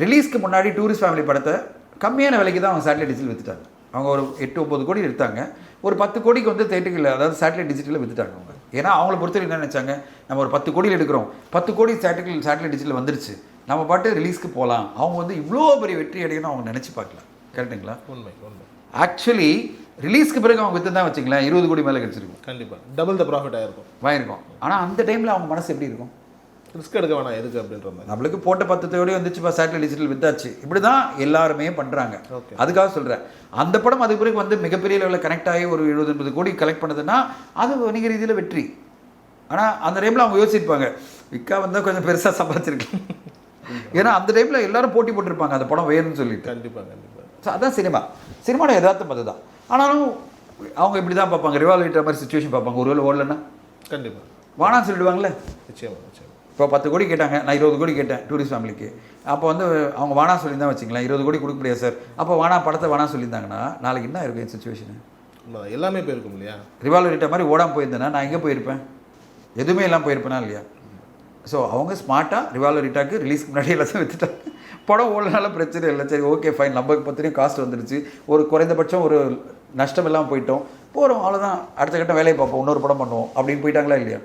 ரிலீஸ்க்கு முன்னாடி tourist family படத்தை கம்மியான விலைக்கு தான் அவங்க சேட்டலைட் டிஜிட்டல் விற்றுட்டாங்க. அவங்க ஒரு 8-9 கோடி எடுத்தாங்க. ஒரு 10 கோடிக்கு வந்து தேட்டரில், அதாவது சேட்டலைட் டிஜிட்டலில் விற்றுட்டாங்க அவங்க. ஏன்னா அவங்கள பொறுத்தவரை என்ன நினச்சாங்க, நம்ம ஒரு 10 கோடியில் எடுக்கிறோம், 10 கோடி சேட்டலைட் டிஜிட்டல் வந்துருச்சு, நம்ம பாட்டு ரிலீஸ்க்கு போகலாம். அவங்க வந்து இவ்வளோ பெரிய வெற்றி அடையணும் அவங்க நினச்சி பார்க்கல. கரெக்டுங்களா? உண்மை. ஆக்சுவலி ரிலீஸ்க்கு பிறகு அவங்க விற்று தான் வச்சுங்களேன் 20 கோடி மேலே கிடச்சிருக்கும். கண்டிப்பாக டபுள் த ப்ராஃபிட் ஆகிருக்கும். ஆனால் அந்த டைமில் அவங்க மனசு எப்படி இருக்கும்? ரிஸ்க் எடுக்க வேணாம் எதுக்கு அப்படின்ற மாதிரி. நம்மளுக்கு போட்ட 10 கோடி வந்துச்சுப்பா, சேட்டலைட் டிஜிட்டல் வித்தாச்சு, இப்படி தான் எல்லாருமே பண்ணுறாங்க. அதுக்காக சொல்கிறேன், அந்த படம் அதுக்கு பிறகு வந்து மிகப்பெரிய லெவலில் கனெக்ட் ஆகி ஒரு 70-80 கோடி கலெக்ட் பண்ணதுன்னா அது வணிக ரீதியில் வெற்றி. ஆனால் அந்த டைமில் அவங்க யோசிச்சிருப்பாங்க, விக்கா வந்தால் கொஞ்சம் பெருசாக சம்பாதிச்சிருக்கலாம். ஏன்னா அந்த டைமில் எல்லாரும் போட்டி போட்டிருப்பாங்க அந்த படம் வேணும்னு சொல்லிட்டு. கண்டிப்பாக. ஸோ அதான் சினிமாவோட யதார்த்தம் அதுதான். ஆனாலும் அவங்க இப்படி தான் பார்ப்பாங்க, ரிவால்வ் விட்டுற மாதிரி சுச்சுவேஷன் பார்ப்பாங்க. ஒருவேளை ஓடலன்னா கண்டிப்பாக வானான்னு சொல்லிடுவாங்களே. நிச்சயமாக. இப்போ 10 கோடி கேட்டாங்க, நான் 20 கோடி கேட்டேன் டூரிஸ்ட் ஃபேமிலிக்கு. அப்போ வந்து அவங்க வானா சொல்லியிருந்தா வச்சுங்களேன், 20 கோடி கொடுக்க முடியாது சார், அப்போ வானா படத்தை வானா சொல்லியிருந்தாங்கன்னா நாளைக்கு என்ன இருக்கும் என் சுச்சுவேஷனு? எல்லாமே போயிருக்கும் இல்லையா? ரிவால்வர் விட்ட மாதிரி ஓடாமல் போயிருந்தேன்னா நான் எங்கே போயிருப்பேன்? எதுவுமே எல்லாம் போயிருப்பேனா இல்லையா? ஸோ அவங்க ஸ்மார்ட்டாக ரிவால்வர் ரிட்டாக்கு ரிலீஸ்க்கு முன்னாடி எல்லாத்தையும் விற்றுட்டாங்க. படம் ஓடனால பிரச்சனை இல்லை, சரி ஓகே ஃபைன், நமக்கு பத்திரியும் காஸ்ட் வந்துடுச்சு, ஒரு குறைந்தபட்சம் ஒரு நஷ்டம் எல்லாம் போயிட்டோம், போகிறோம், அவ்வளோதான், அடுத்த கட்ட வேலையை பார்ப்போம், இன்னொரு படம் பண்ணுவோம் அப்படின்னு போயிட்டாங்களா இல்லையா?